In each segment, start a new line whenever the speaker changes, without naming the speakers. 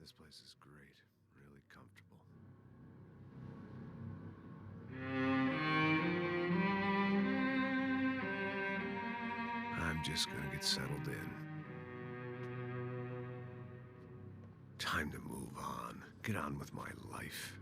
This place is great, really comfortable. I'm just gonna get settled in. Time to move on. Get on with my life.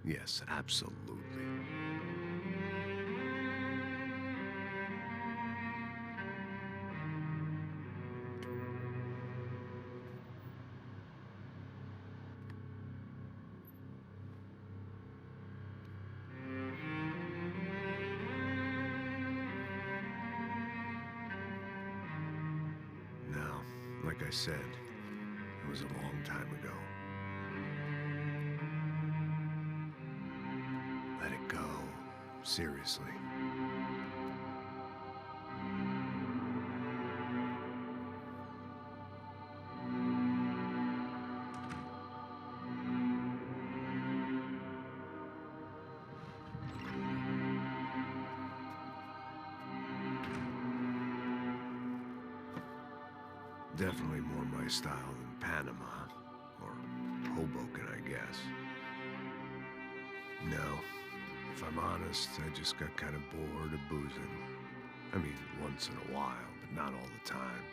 Yes, absolutely. Now, like I said, it was a long time ago. Let it go. Seriously. Definitely more my style than Panama, or Hoboken, I guess. No, if I'm honest, I just got kind of bored of boozing. I mean, once in a while, but not all the time.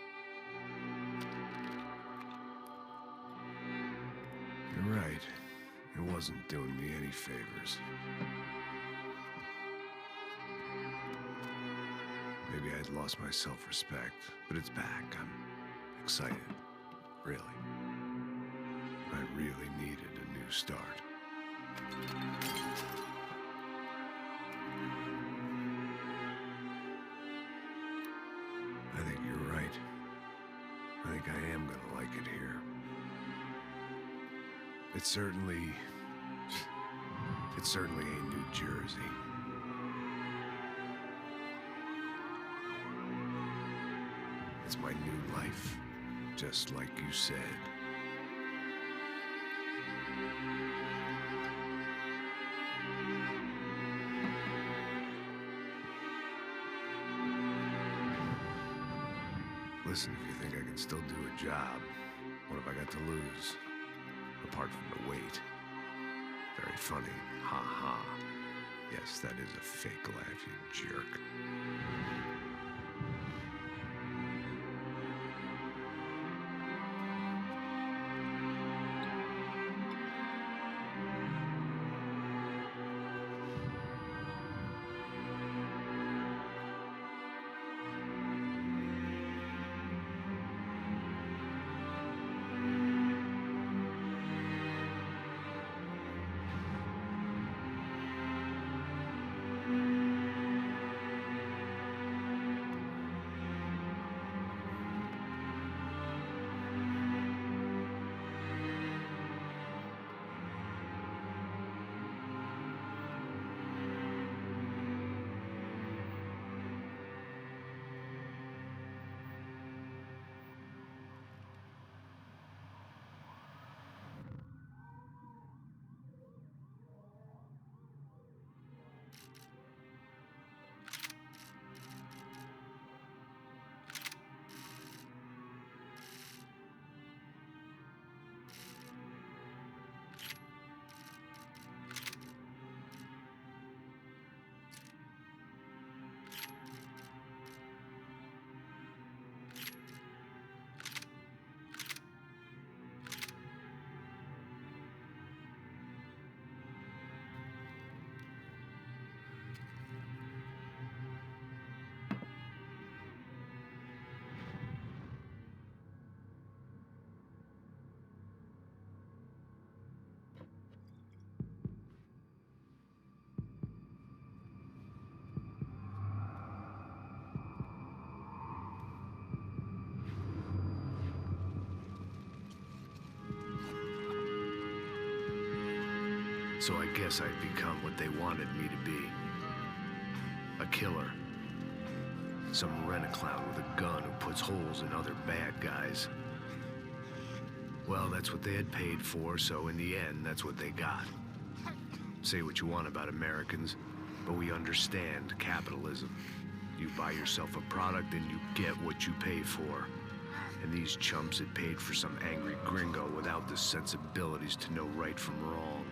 You're right, it wasn't doing me any favors. Maybe I'd lost my self-respect, but it's back. I'm excited, really. I really needed a new start. I think you're right. I think I am gonna like it here. It's certainly ain't New Jersey. It's my new life, just like you said. Listen, if you think I can still do a job, what have I got to lose? Apart from the weight. Very funny. Ha ha. Yes, that is a fake laugh, you jerk. So I guess I'd become what they wanted me to be. A killer. Some rent-a-clown with a gun who puts holes in other bad guys. Well, that's what they had paid for, so in the end, that's what they got. Say what you want about Americans, but we understand capitalism. You buy yourself a product and you get what you pay for. And these chumps had paid for some angry gringo without the sensibilities to know right from wrong.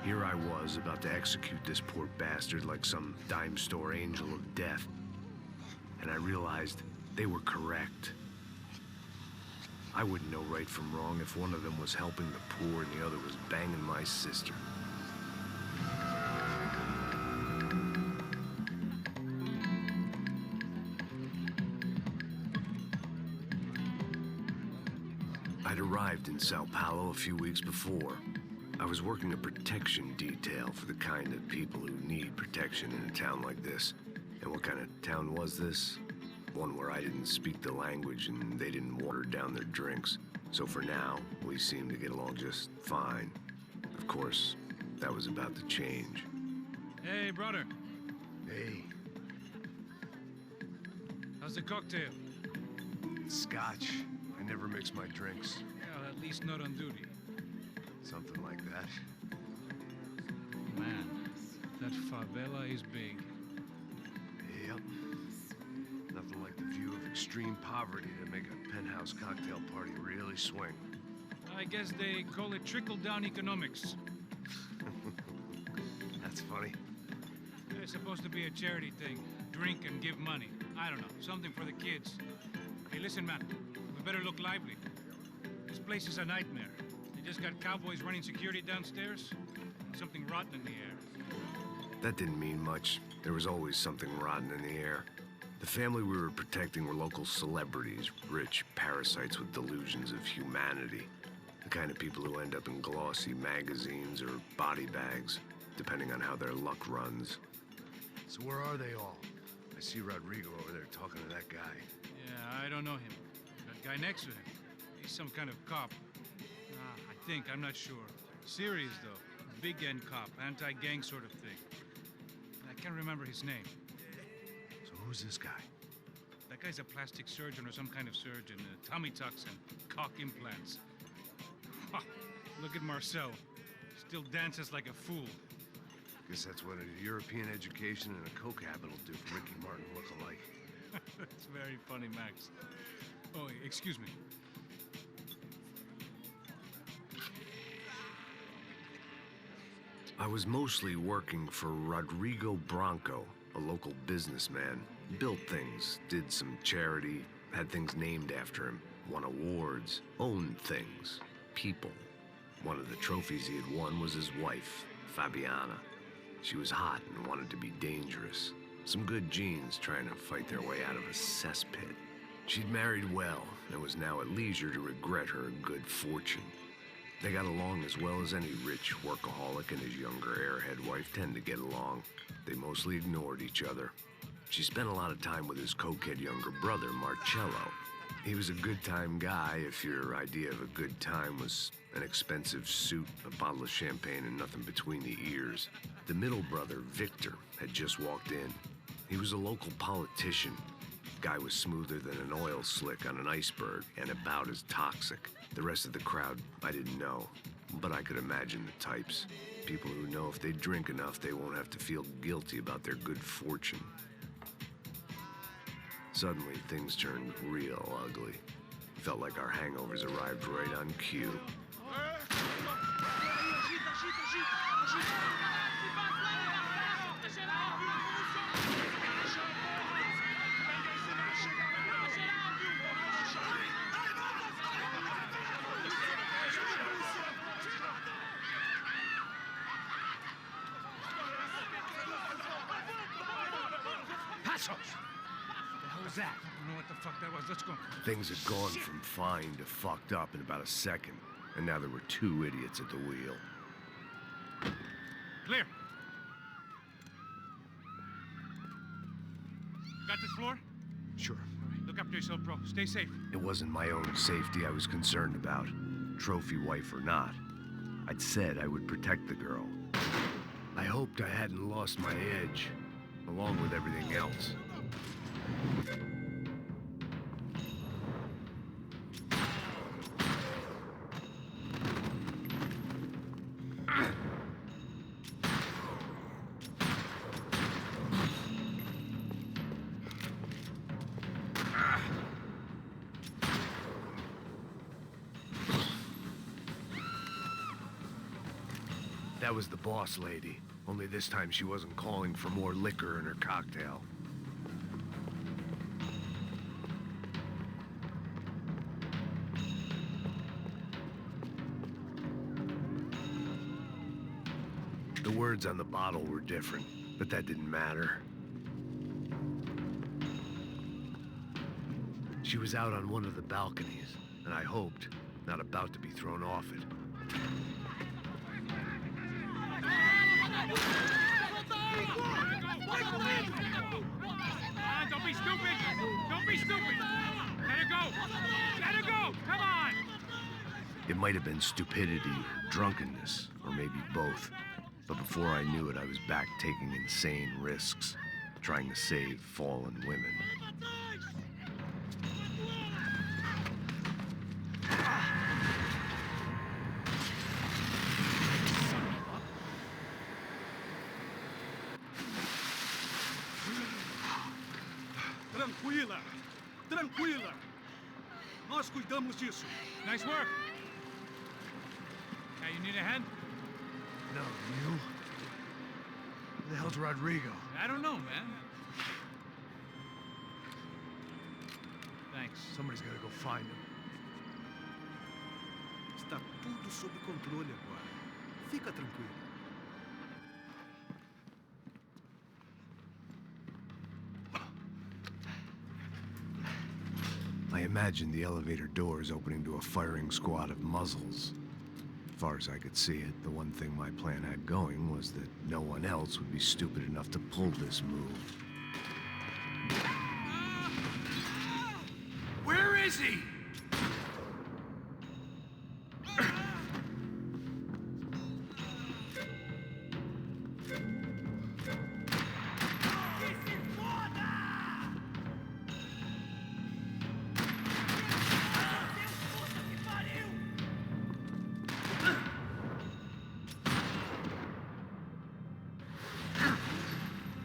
Here I was, about to execute this poor bastard like some dime store angel of death. And I realized they were correct. I wouldn't know right from wrong if one of them was helping the poor and the other was banging my sister. I'd arrived in Sao Paulo a few weeks before. I was working a protection detail for the kind of people who need protection in a town like this. And what kind of town was this? One where I didn't speak the language and they didn't water down their drinks. So for now, we seemed to get along just fine. Of course, that was about to change.
Hey, brother.
Hey.
How's the cocktail?
Scotch. I never mix my drinks.
Well, at least not on duty.
Something like that.
Man, that favela is big.
Yep. Nothing like the view of extreme poverty to make a penthouse cocktail party really swing.
I guess they call it trickle-down economics.
That's funny.
It's supposed to be a charity thing. Drink and give money. I don't know, something for the kids. Hey, listen, man. We better look lively. This place is a nightmare. They just got cowboys running security downstairs. Something rotten in the air.
That didn't mean much. There was always something rotten in the air. The family we were protecting were local celebrities, rich parasites with delusions of humanity. The kind of people who end up in glossy magazines or body bags, depending on how their luck runs. So where are they all? I see Rodrigo over there talking to that guy.
Yeah, I don't know him. That guy next to him. He's some kind of cop. I think, I'm not sure. Serious, though. Big end cop, anti-gang sort of thing. I can't remember his name.
So who's this guy?
That guy's a plastic surgeon or some kind of surgeon. Tummy tucks and cock implants. Look at Marcel. Still dances like a fool.
Guess that's what a European education and a coke habit will do for Ricky Martin look-alike.
That's very funny, Max. Oh, excuse me.
I was mostly working for Rodrigo Branco, a local businessman. Built things, did some charity, had things named after him, won awards, owned things, people. One of the trophies he had won was his wife, Fabiana. She was hot and wanted to be dangerous. Some good genes trying to fight their way out of a cesspit. She'd married well and was now at leisure to regret her good fortune. They got along as well as any rich workaholic and his younger airhead wife tend to get along. They mostly ignored each other. She spent a lot of time with his cokehead younger brother, Marcello. He was a good-time guy if your idea of a good time was an expensive suit, a bottle of champagne, and nothing between the ears. The middle brother, Victor, had just walked in. He was a local politician. Guy was smoother than an oil slick on an iceberg and about as toxic. The rest of the crowd, I didn't know, but I could imagine the types. People who know if they drink enough, they won't have to feel guilty about their good fortune. Suddenly, things turned real ugly. Felt like our hangovers arrived right on cue.
That? I don't know what the fuck that was. Let's go.
Things had gone from fine to fucked up in about a second, and now there were two idiots at the wheel.
Clear. Got this floor?
Sure.
All right, look after yourself, bro. Stay safe.
It wasn't my own safety I was concerned about, trophy wife or not. I'd said I would protect the girl. I hoped I hadn't lost my edge, along with everything else. That was the boss lady. Only this time she wasn't calling for more liquor in her cocktail. The words on the bottle were different, but that didn't matter. She was out on one of the balconies, and I hoped, not about to be thrown off it.
Don't be stupid! Don't be stupid! Let her go! Let her go! Come on!
It might have been stupidity or drunkenness, or maybe both. But before I knew it, I was back taking insane risks, trying to save fallen women.
Tranquila! Tranquila! Nós cuidamos disso.
Nice work! Hey, you need a hand?
No, you? Who the hell's Rodrigo?
I don't know, man. Thanks.
Somebody's gotta go find him.
Está tudo sob controle agora. Fica tranquilo.
I imagined the elevator doors opening to a firing squad of muzzles. As far as I could see it, the one thing my plan had going was that no one else would be stupid enough to pull this move.
Where is he?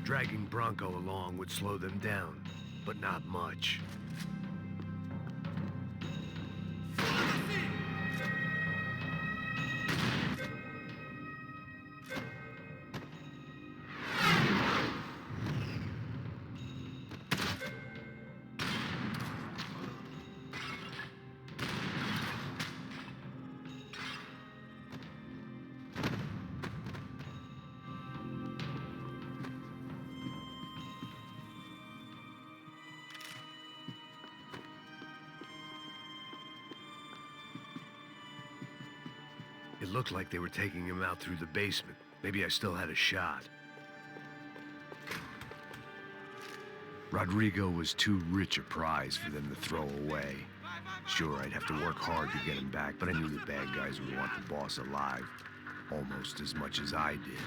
Dragging Bronco along would slow them down, but not much. It looked like they were taking him out through the basement. Maybe I still had a shot. Rodrigo was too rich a prize for them to throw away. Sure, I'd have to work hard to get him back, but I knew the bad guys would want the boss alive, almost as much as I did.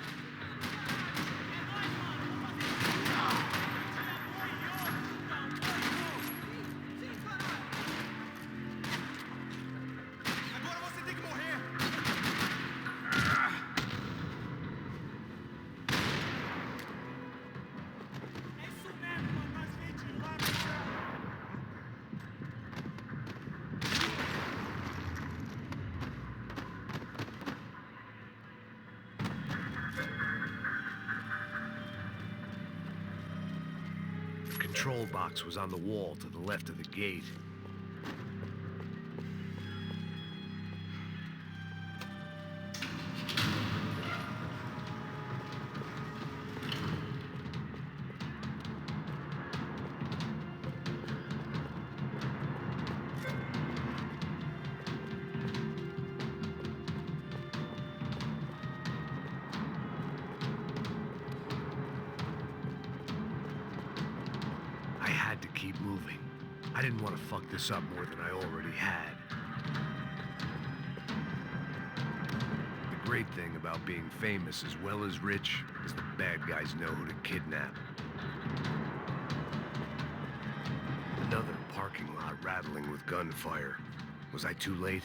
The control box was on the wall to the left of the gate. I had to keep moving. I didn't want to fuck this up more than I already had. The great thing about being famous as well as rich is the bad guys know who to kidnap. Another parking lot rattling with gunfire. Was I too late?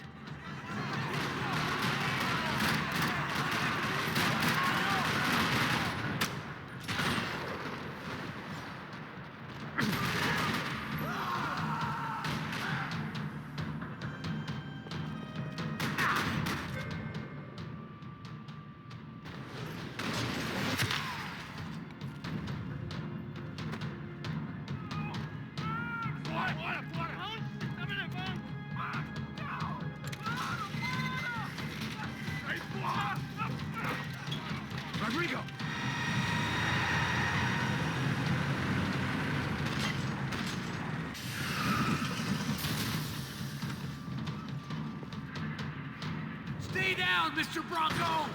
Rodrigo!
Stay down, Mr. Bronco!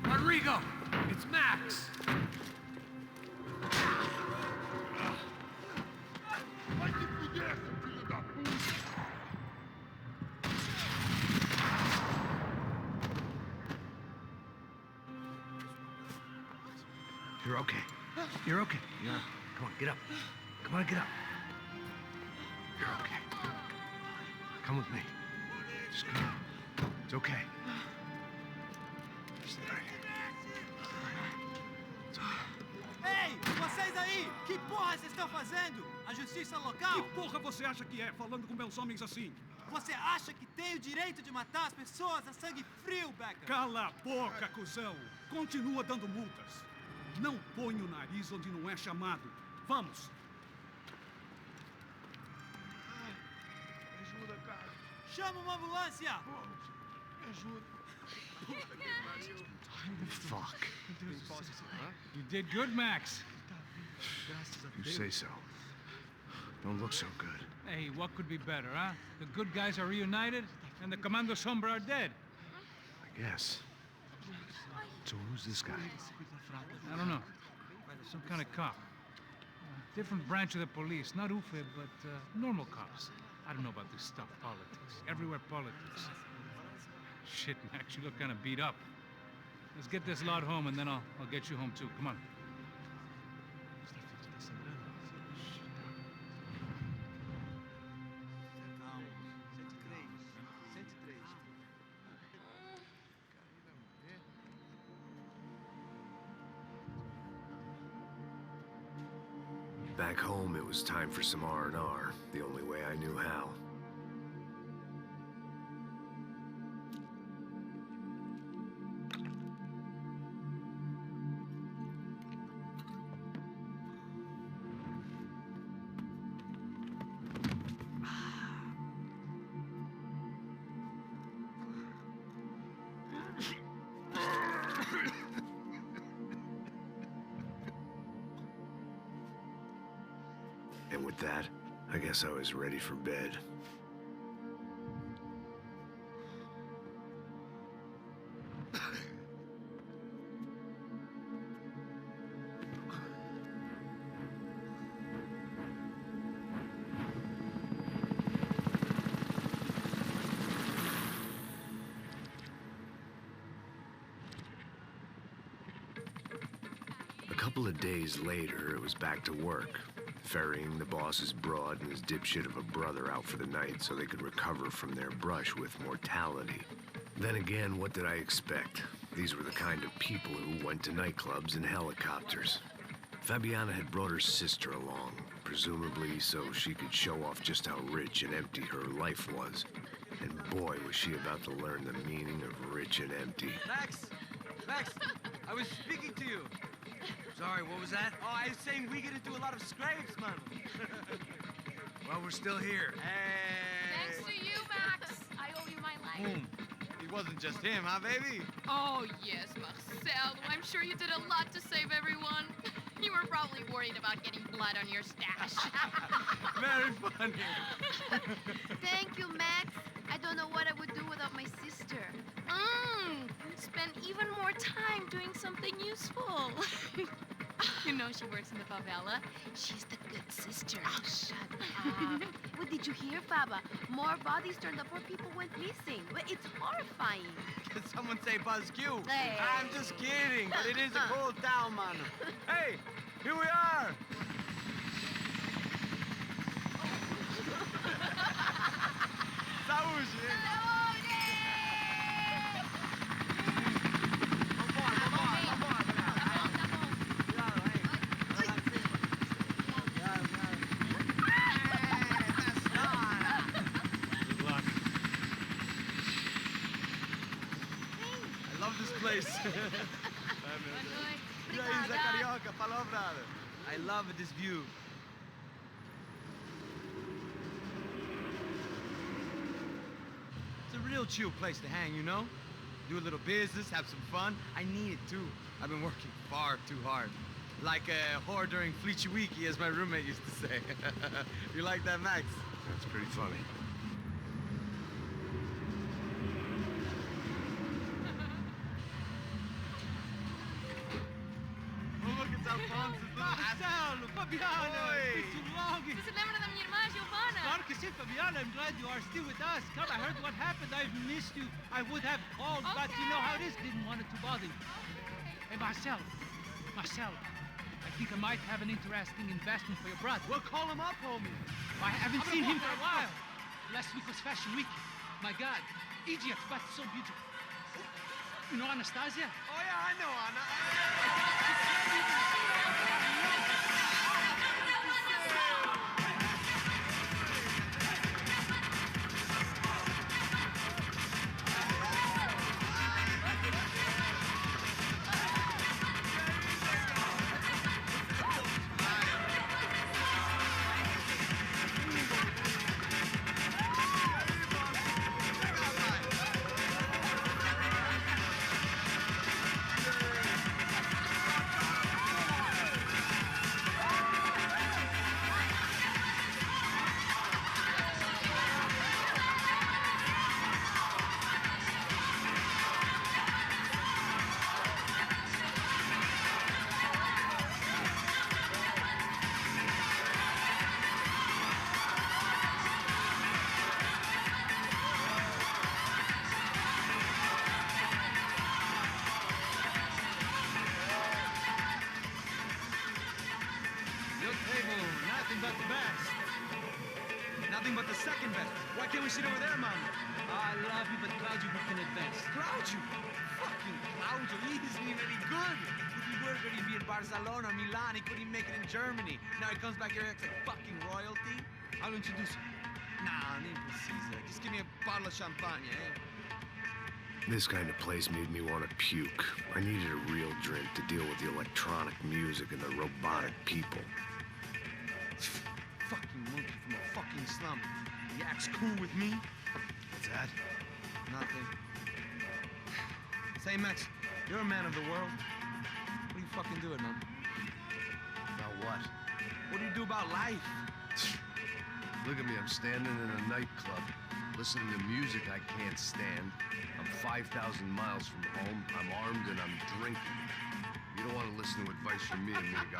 Rodrigo! It's Max!
You're okay. You're okay. Come on, get up. Come on, get up. You're okay. Come with me. Just come. It's okay. Just lay right here. It's okay.
Ei, vocês aí! Que porra vocês estão fazendo? A justiça local?
Que porra você acha que é, falando com meus homens assim?
Você acha que tem o direito de matar as pessoas a sangue frio, Becker?
Cala a boca, cuzão! Continua dando multas. Não põe o nariz onde não é chamado. Vamos!
Ajuda, cara.
Chama uma ambulância!
Me ajuda.
Fuck.
You did good, Max.
You say so. Don't look so good.
Hey, what could be better, huh? The good guys are reunited, and the Commando Sombra are dead.
I guess. So who's this guy?
I don't know. Some kind of cop. Different branch of the police. Not UFE, but normal cops. I don't know about this stuff, politics. Everywhere politics. Shit, Max, you look kind of beat up. Let's get this lot home, and then I'll get you home, too. Come on.
Back home, it was time for some R&R, the only way I knew how. And with that, I guess I was ready for bed. A couple of days later, it was back to work. Ferrying the boss's broad and his dipshit of a brother out for the night so they could recover from their brush with mortality. Then again, what did I expect? These were the kind of people who went to nightclubs in helicopters. Fabiana had brought her sister along, presumably so she could show off just how rich and empty her life was. And boy, was she about to learn the meaning of rich and empty.
Max! Max! I was speaking to you. Sorry, what was that? Oh, I was saying we get to do a lot of scrapes, man.
Well, we're still here.
Hey!
Thanks to you, Max. I owe you my life.
Boom. It wasn't just him, huh, baby?
Oh, yes, Marcel. I'm sure you did a lot to save everyone. You were probably worried about getting blood on your stash.
Very funny.
Thank you, Max. I don't know what I would do without my sister.
Spend even more time doing something useful. You know she works in the favela.
She's the good sister.
Oh, shut up.
What did you hear, Faba? More bodies turned up where people went missing. It's horrifying.
Did someone say Buzz Q?
Hey.
I'm just kidding, but it is a cool town, man. Hey, here we are. Saúde. place. E aí, Zé Carioca, falou, brother. I love this view. It's a real chill place to hang, you know? Do a little business, have some fun. I need it too. I've been working far too hard. Like a whore during Fleechy Weeky, as my roommate used to say. You like that, Max?
That's pretty funny.
Oh, look, it's Alfonso's little
Marcelo, Fabiana,
Oi.
it's been too long.
Você se lembra da minha irmã, Giovanna?
Claro que sim, Fabiana. I'm glad you are still with us. Come, I heard what happened. I've missed you. I would have called, but you know how it is. Didn't want it to bother you. Hey, Marcelo. Marcelo, I think I might have an interesting investment for your brother.
Well, call him up, homie.
I haven't seen him for a while. Last week was Fashion Week. My God, Egypt, but so beautiful. You know Anastasia?
Oh, yeah, I know, Anna. But the best. Nothing but the second best. Why can't we sit over there, Mama?
I love you, but Claudio booked in advance.
Claudio! Fucking Claudio, he isn't even any good. If he were going to be in Barcelona or Milan, he couldn't make it in Germany. Now he comes back here and acts like fucking royalty.
I'll introduce you.
Nah, nem precisa. Just give me a bottle of champagne, eh?
This kind of place made me want to puke. I needed a real drink to deal with the electronic music and the robotic people.
Fucking monkey from a fucking slum. He acts cool with me.
What's that?
Nothing. Say, Max, you're a man of the world. What are you fucking doing, man?
About what?
What do you do about life?
Look at me, I'm standing in a nightclub, listening to music I can't stand. I'm 5,000 miles from home, I'm armed, and I'm drinking. You don't want to listen to advice from me, amigo.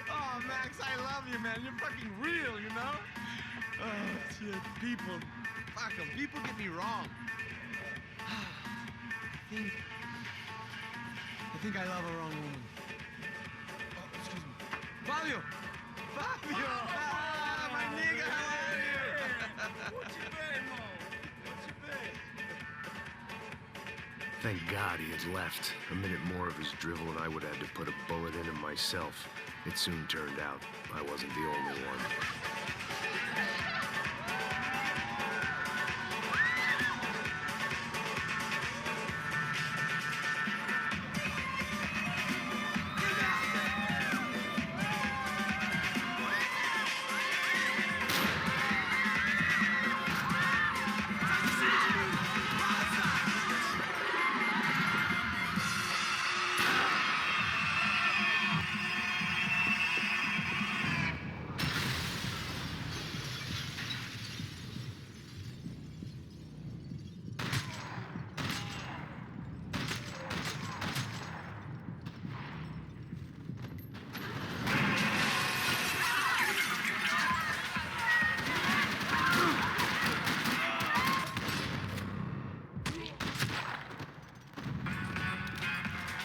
Oh, Max, I love you, man. You're fucking real, you know? Oh, shit. People. Fuck them. People get me wrong. I think I love a wrong woman. Oh, excuse me. Fabio! Fabio! Ah, my nigga, how are you? What you been, Mo? What you been?
Thank God he had left. A minute more of his drivel and I would have had to put a bullet in him myself. It soon turned out I wasn't the only one.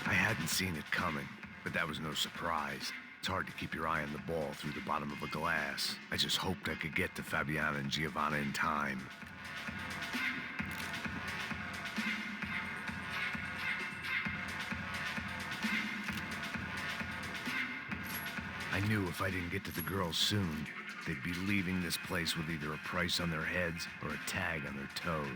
I hadn't seen it coming, but that was no surprise. It's hard to keep your eye on the ball through the bottom of a glass. I just hoped I could get to Fabiana and Giovanna in time. I knew if I didn't get to the girls soon, they'd be leaving this place with either a price on their heads or a tag on their toes.